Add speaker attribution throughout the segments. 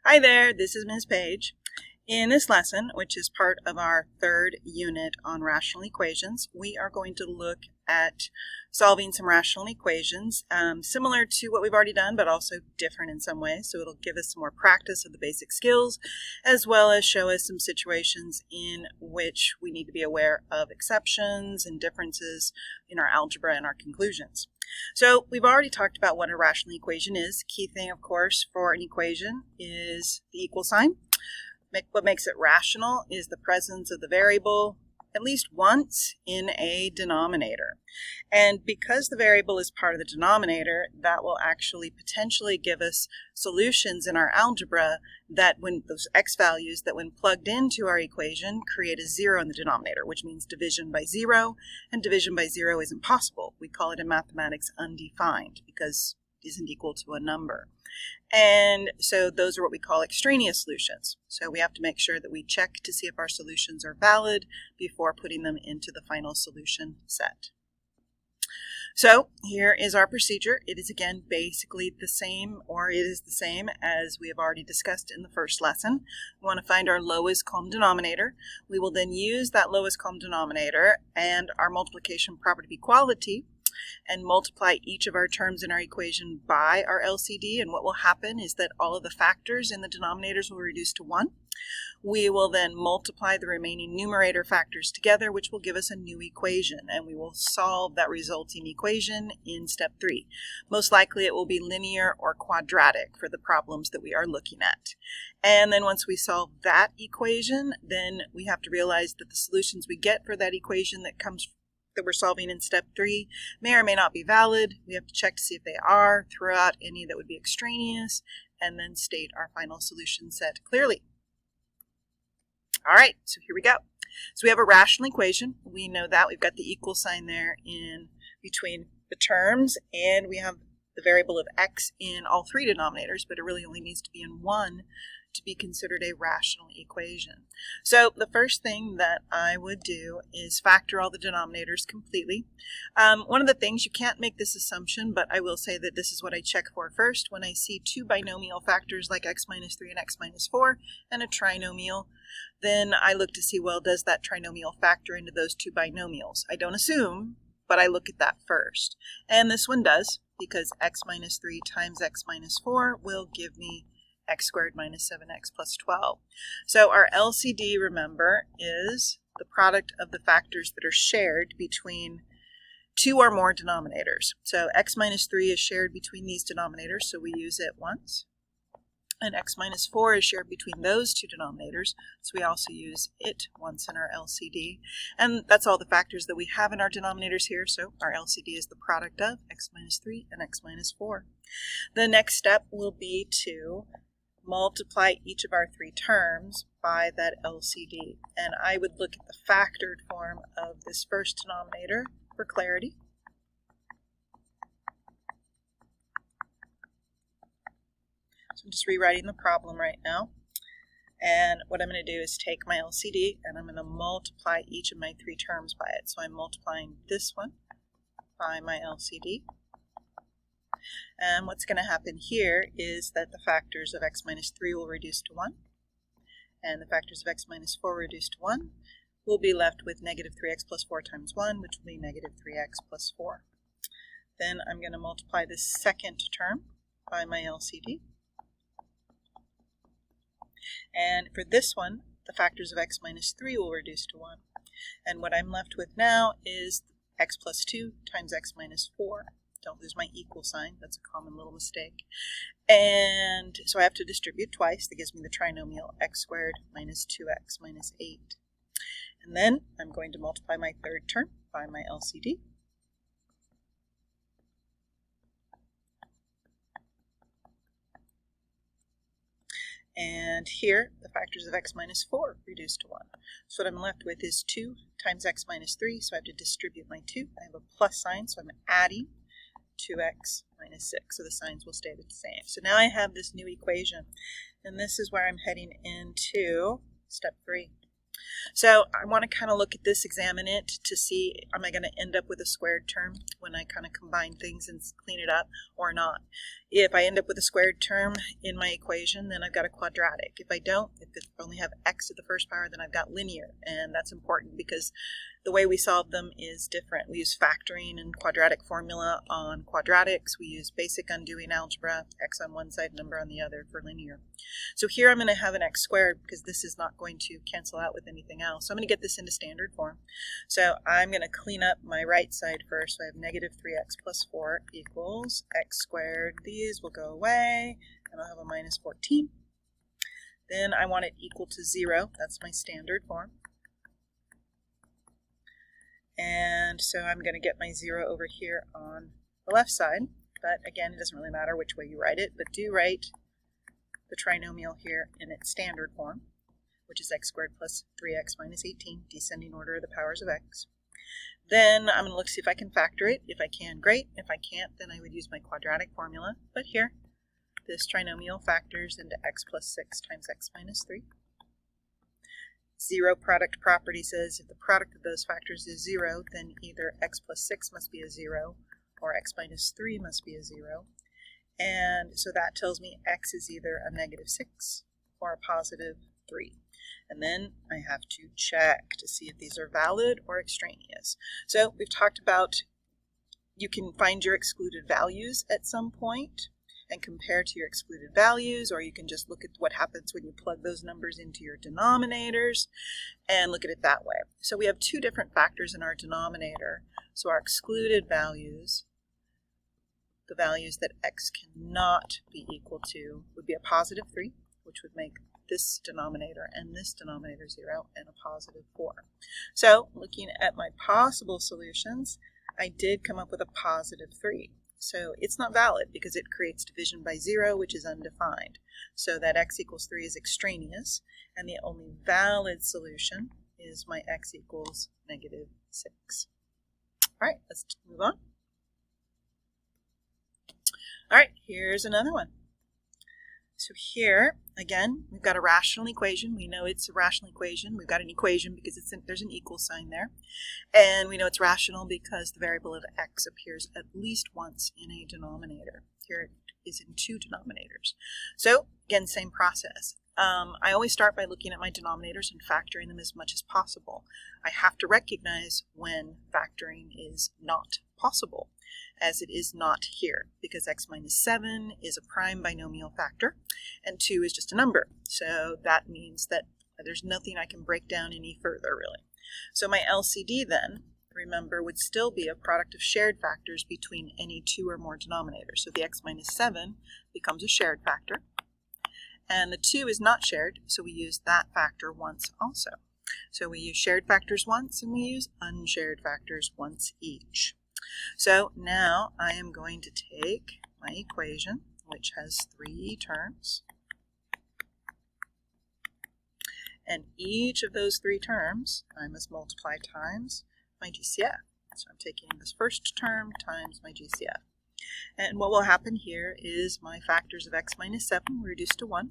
Speaker 1: Hi there, this is Ms. Page. In this lesson, which is part of our third unit on rational equations, we are going to look at solving some rational equations, similar to what we've already done, but also different in some ways. So it'll give us some more practice of the basic skills, as well as show us some situations in which we need to be aware of exceptions and differences in our algebra and our conclusions. So we've already talked about what a rational equation is. Key thing, of course, for an equation is the equal sign. What makes it rational is the presence of the variable at least once in a denominator. And because the variable is part of the denominator, that will actually potentially give us solutions in our algebra that when those x values that when plugged into our equation create a zero in the denominator, which means division by zero, and division by zero is impossible. We call it in mathematics undefined because it isn't equal to a number. And so those are what we call extraneous solutions. So we have to make sure that we check to see if our solutions are valid before putting them into the final solution set. So here is our procedure. It is again basically the same, or it is the same as we have already discussed in the first lesson. We want to find our lowest common denominator. We will then use that lowest common denominator and our multiplication property of equality and multiply each of our terms in our equation by our LCD, and what will happen is that all of the factors in the denominators will reduce to 1. We will then multiply the remaining numerator factors together, which will give us a new equation, and we will solve that resulting equation in step 3. Most likely it will be linear or quadratic for the problems that we are looking at. And then once we solve that equation, then we have to realize that the solutions we get for that equation that we're solving in step 3 may or may not be valid. We have to check to see if they are, throw out any that would be extraneous, and then state our final solution set clearly. All right, so here we go. So we have a rational equation. We know that. We've got the equal sign there in between the terms, and we have the variable of x in all 3 denominators, but it really only needs to be in 1 to be considered a rational equation. So the first thing that I would do is factor all the denominators completely. One of the things, you can't make this assumption, but I will say that this is what I check for first. When I see 2 binomial factors like x minus 3 and x minus 4 and a trinomial, then I look to see, well, does that trinomial factor into those 2 binomials? I don't assume, but I look at that first. And this one does, because x minus 3 times x minus 4 will give me x squared minus 7x plus 12. So our LCD, remember, is the product of the factors that are shared between 2 or more denominators. So x minus 3 is shared between these denominators, so we use it once. And x minus 4 is shared between those 2 denominators, so we also use it once in our LCD. And that's all the factors that we have in our denominators here, so our LCD is the product of x minus 3 and x minus 4. The next step will be to multiply each of our 3 terms by that LCD. And I would look at the factored form of this first denominator for clarity. So I'm just rewriting the problem right now. And what I'm going to do is take my LCD and I'm going to multiply each of my 3 terms by it. So I'm multiplying this one by my LCD. And what's going to happen here is that the factors of x minus 3 will reduce to 1, and the factors of x minus 4 reduce to 1. We'll be left with negative 3x plus 4 times 1, which will be negative 3x plus 4. Then I'm going to multiply this second term by my LCD. And for this one, the factors of x minus 3 will reduce to 1. And what I'm left with now is x plus 2 times x minus 4. Don't lose my equal sign. That's a common little mistake. And so I have to distribute twice. That gives me the trinomial x squared minus 2x minus 8. And then I'm going to multiply my third term by my LCD. And here, the factors of x minus 4 reduce to 1. So what I'm left with is 2 times x minus 3. So I have to distribute my 2. I have a plus sign, so I'm adding 2x minus 6, so the signs will stay the same. So now I have this new equation, and this is where I'm heading into step 3. So I want to kind of look at this, examine it to see, am I going to end up with a squared term when I kind of combine things and clean it up or not? If I end up with a squared term in my equation, then I've got a quadratic. If I don't, if I only have x to the first power, then I've got linear. And that's important because the way we solve them is different. We use factoring and quadratic formula on quadratics. We use basic undoing algebra, x on one side, number on the other for linear. So here I'm going to have an x squared because this is not going to cancel out with anything else. So I'm going to get this into standard form. So I'm going to clean up my right side first. So I have negative 3x plus 4 equals x squared. These will go away, and I'll have a minus 14. Then I want it equal to 0. That's my standard form. And so I'm going to get my 0 over here on the left side. But again, it doesn't really matter which way you write it, but do write the trinomial here in its standard form, which is x squared plus 3x minus 18, descending order of the powers of x. Then I'm going to look see if I can factor it. If I can, great. If I can't, then I would use my quadratic formula. But here, this trinomial factors into x plus 6 times x minus 3. Zero product property says if the product of those factors is 0, then either x plus 6 must be a 0 or x minus 3 must be a 0. And so that tells me x is either a negative 6 or a positive 3. And then I have to check to see if these are valid or extraneous. So we've talked about you can find your excluded values at some point and compare to your excluded values, or you can just look at what happens when you plug those numbers into your denominators and look at it that way. So we have two different factors in our denominator. So our excluded values, the values that x cannot be equal to, would be a positive 3, which would make this denominator and this denominator 0, and a positive 4. So looking at my possible solutions, I did come up with a positive 3. So it's not valid because it creates division by 0, which is undefined. So that x equals 3 is extraneous, and the only valid solution is my x equals negative 6. All right, let's move on. All right, here's another one. So here, again, we've got a rational equation. We know it's a rational equation. We've got an equation because there's an equal sign there. And we know it's rational because the variable of x appears at least once in a denominator. Here it is in two denominators. So, again, same process. I always start by looking at my denominators and factoring them as much as possible. I have to recognize when factoring is not possible, as it is not here, because x minus 7 is a prime binomial factor, and 2 is just a number. So that means that there's nothing I can break down any further, really. So my LCD then, remember, would still be a product of shared factors between any two or more denominators. So the x minus 7 becomes a shared factor, and the 2 is not shared, so we use that factor once also. So we use shared factors once, and we use unshared factors once each. So now I am going to take my equation, which has 3 terms, and each of those 3 terms I must multiply times my GCF. So I'm taking this first term times my GCF. And what will happen here is my factors of x minus 7 will reduce to 1.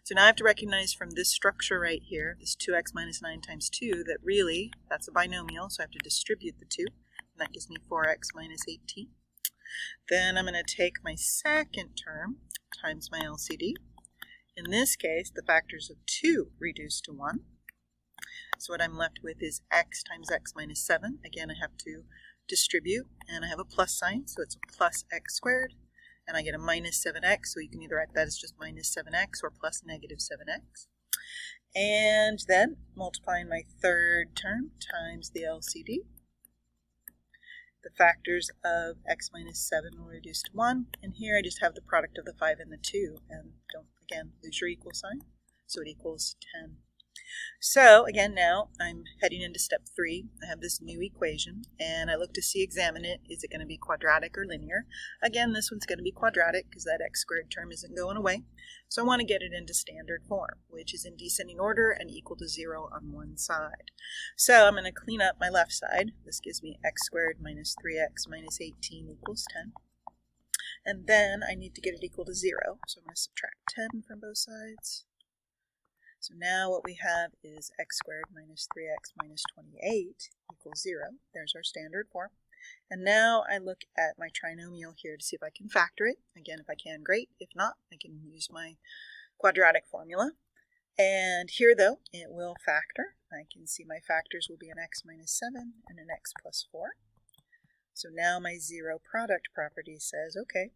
Speaker 1: So now I have to recognize from this structure right here, this 2x minus 9 times 2, that really that's a binomial, so I have to distribute the 2. And that gives me 4x minus 18. Then I'm going to take my second term times my LCD. In this case, the factors of 2 reduce to 1. So what I'm left with is x times x minus 7. Again, I have to distribute, and I have a plus sign, so it's a plus x squared. And I get a minus 7x, so you can either write that as just minus 7x or plus negative 7x. And then multiplying my third term times the LCD. The factors of x minus 7 will reduce to 1, and here I just have the product of the 5 and the 2, and don't, again, lose your equal sign, so it equals 10. So, again, now I'm heading into step 3. I have this new equation, and I look to examine it. Is it going to be quadratic or linear? Again, this one's going to be quadratic because that x squared term isn't going away. So I want to get it into standard form, which is in descending order and equal to 0 on one side. So I'm going to clean up my left side. This gives me x squared minus 3x minus 18 equals 10. And then I need to get it equal to 0. So I'm going to subtract 10 from both sides. So now what we have is x squared minus 3x minus 28 equals 0. There's our standard form. And now I look at my trinomial here to see if I can factor it. Again, if I can, great. If not, I can use my quadratic formula. And here, though, it will factor. I can see my factors will be an x minus 7 and an x plus 4. So now my zero product property says, okay,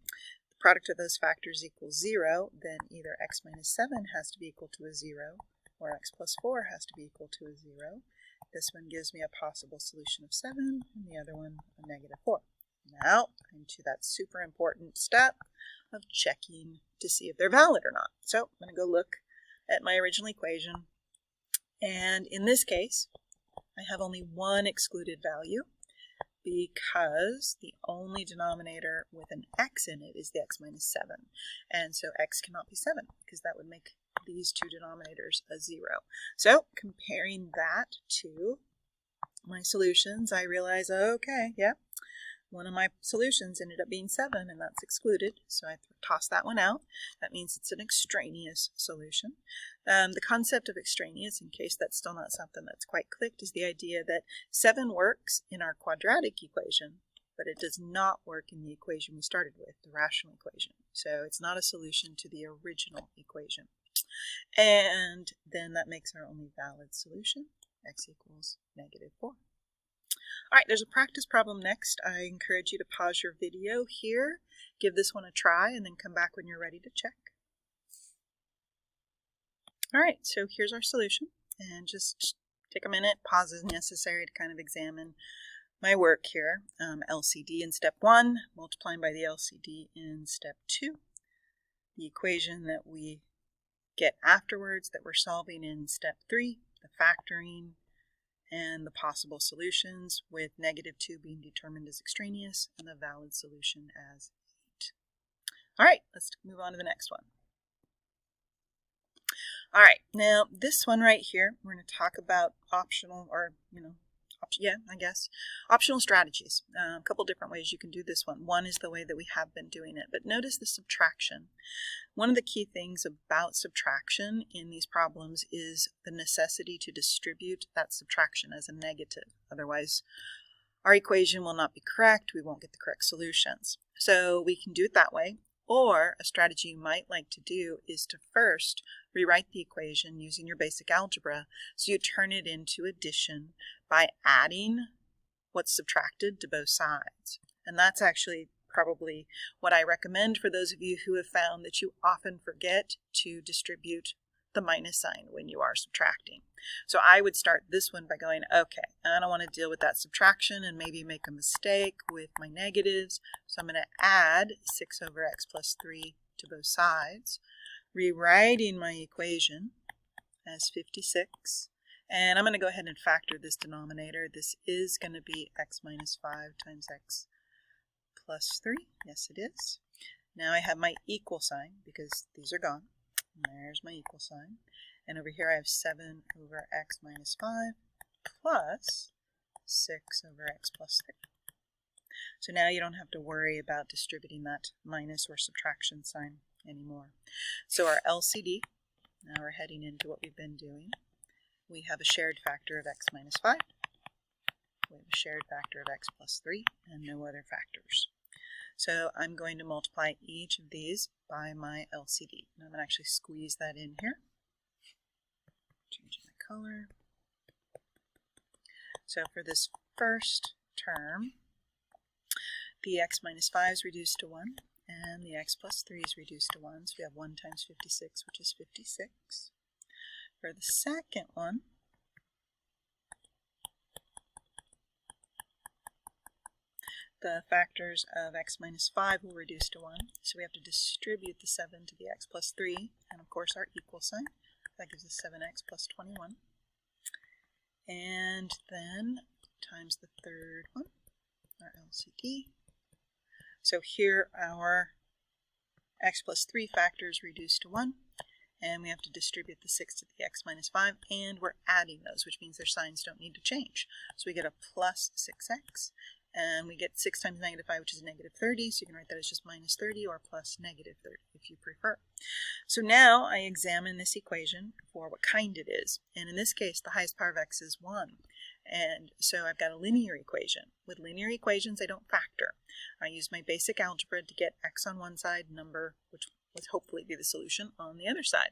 Speaker 1: the product of those factors equals 0, then either x minus 7 has to be equal to a 0, or x plus 4 has to be equal to a 0. This one gives me a possible solution of 7, and the other one a negative 4. Now, I'm to that super important step of checking to see if they're valid or not. So I'm going to go look at my original equation, and in this case, I have only one excluded value because the only denominator with an x in it is the x minus 7, and so x cannot be 7 because that would make these two denominators a 0. So comparing that to my solutions, I realize, okay, yeah, one of my solutions ended up being 7, and that's excluded, so I toss that one out. That means it's an extraneous solution. The concept of extraneous, in case that's still not something that's quite clicked, is the idea that 7 works in our quadratic equation, but it does not work in the equation we started with, the rational equation. So it's not a solution to the original equation. And then that makes our only valid solution, x equals negative 4. All right, there's a practice problem next. I encourage you to pause your video here, give this one a try, and then come back when you're ready to check. All right, so here's our solution, and just take a minute, pause as necessary to kind of examine my work here. LCD in step 1, multiplying by the LCD in step 2. The equation that we get afterwards that we're solving in step 3, the factoring, and the possible solutions, with negative 2 being determined as extraneous and the valid solution as 8. All right, let's move on to the next one. All right, now this one right here, we're going to talk about optional, or, optional strategies. A couple different ways you can do this one. One is the way that we have been doing it, but notice the subtraction. One of the key things about subtraction in these problems is the necessity to distribute that subtraction as a negative. Otherwise, our equation will not be correct. We won't get the correct solutions. So we can do it that way. Or a strategy you might like to do is to first rewrite the equation using your basic algebra, so you turn it into addition by adding what's subtracted to both sides. And that's actually probably what I recommend for those of you who have found that you often forget to distribute the minus sign when you are subtracting. So I would start this one by going, okay, I don't want to deal with that subtraction and maybe make a mistake with my negatives, so I'm going to add 6 over x plus 3 to both sides, rewriting my equation as 56, and I'm going to go ahead and factor this denominator. This is going to be x minus 5 times x plus 3. Yes, it is. Now I have my equal sign because these are gone. There's my equal sign. And over here I have 7 over x minus 5 plus 6 over x plus 3. So now you don't have to worry about distributing that minus or subtraction sign anymore. So our LCD, now we're heading into what we've been doing. We have a shared factor of x minus 5. We have a shared factor of x plus 3 and no other factors. So I'm going to multiply each of these by my LCD. And I'm going to actually squeeze that in here. Changing the color. So for this first term, the x minus 5 is reduced to 1, and the x plus 3 is reduced to 1. So we have 1 times 56, which is 56. For the second one, the factors of x minus 5 will reduce to 1, so we have to distribute the 7 to the x plus 3, and of course our equal sign. That gives us 7x plus 21. And then times the third one, our LCD. So here our x plus 3 factors reduce to 1, and we have to distribute the 6 to the x minus 5, and we're adding those, which means their signs don't need to change. So we get a plus 6x. And we get 6 times negative 5, which is negative 30, so you can write that as just minus 30 or plus negative 30 if you prefer. So now I examine this equation for what kind it is. And in this case, the highest power of x is 1. And so I've got a linear equation. With linear equations, I don't factor. I use my basic algebra to get x on one side, number, which would hopefully be the solution, on the other side.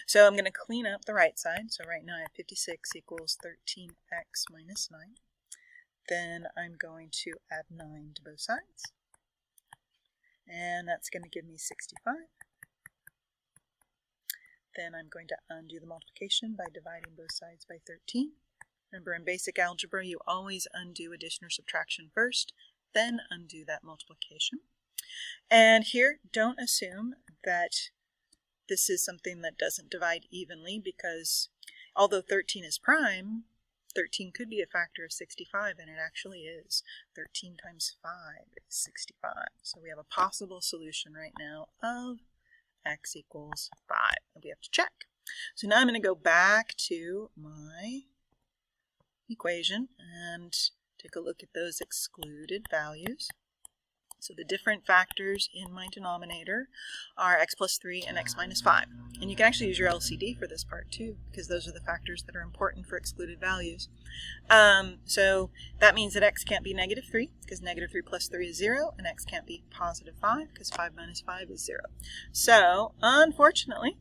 Speaker 1: So I'm going to clean up the right side. So right now I have 56 equals 13x minus 9. Then I'm going to add 9 to both sides. And that's going to give me 65. Then I'm going to undo the multiplication by dividing both sides by 13. Remember, in basic algebra, you always undo addition or subtraction first, then undo that multiplication. And here, don't assume that this is something that doesn't divide evenly, because although 13 is prime, 13 could be a factor of 65, and it actually is. 13 times 5 is 65. So we have a possible solution right now of x equals 5, and we have to check. So now I'm going to go back to my equation and take a look at those excluded values. So the different factors in my denominator are x plus 3 and x minus 5. And you can actually use your LCD for this part too, because those are the factors that are important for excluded values. So that means that x can't be negative 3, because negative 3 plus 3 is 0, and x can't be positive 5, because 5 minus 5 is 0. So, unfortunately,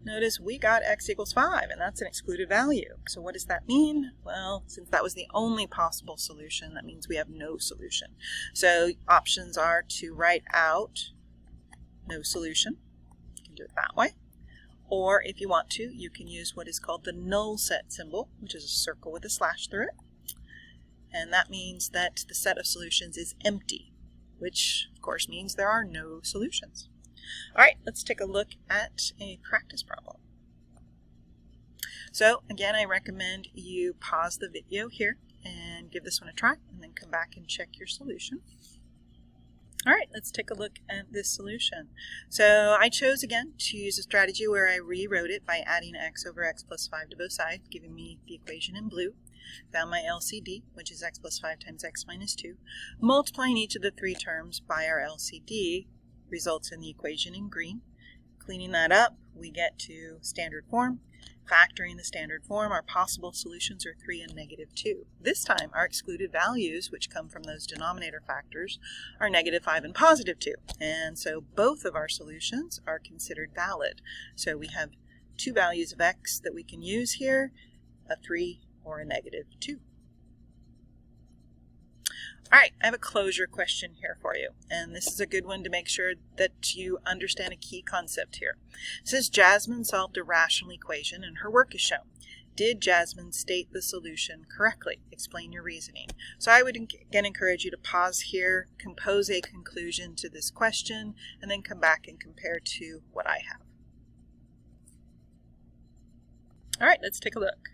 Speaker 1: notice we got x equals 5, and that's an excluded value. So what does that mean? Well, since that was the only possible solution, that means we have no solution. So options are to write out no solution. You can do it that way. Or if you want to, you can use what is called the null set symbol, which is a circle with a slash through it. And that means that the set of solutions is empty, which of course means there are no solutions. All right, let's take a look at a practice problem. So again, I recommend you pause the video here and give this one a try, and then come back and check your solution. All right, let's take a look at this solution. So I chose again to use a strategy where I rewrote it by adding x over x plus 5 to both sides, giving me the equation in blue. Found my LCD, which is x plus 5 times x minus 2. Multiplying each of the three terms by our LCD results in the equation in green. Cleaning that up, we get to standard form. Factoring the standard form, our possible solutions are 3 and negative 2. This time, our excluded values, which come from those denominator factors, are negative 5 and positive 2. And so both of our solutions are considered valid. So we have two values of x that we can use here, a 3 or a negative 2. All right, I have a closure question here for you, and this is a good one to make sure that you understand a key concept here. It says Jasmine solved a rational equation and her work is shown. Did Jasmine state the solution correctly? Explain your reasoning. So I would again encourage you to pause here, compose a conclusion to this question, and then come back and compare to what I have. All right, let's take a look.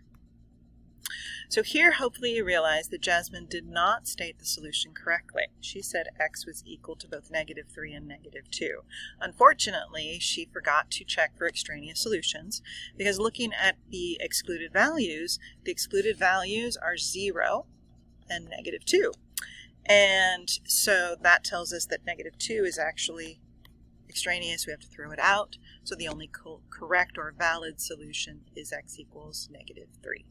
Speaker 1: So here, hopefully you realize that Jasmine did not state the solution correctly. She said x was equal to both negative 3 and negative 2. Unfortunately, she forgot to check for extraneous solutions, because looking at the excluded values are 0 and negative 2. And so that tells us that negative 2 is actually extraneous. We have to throw it out. So the only correct or valid solution is x equals negative 3.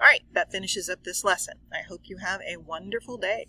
Speaker 1: All right, that finishes up this lesson. I hope you have a wonderful day.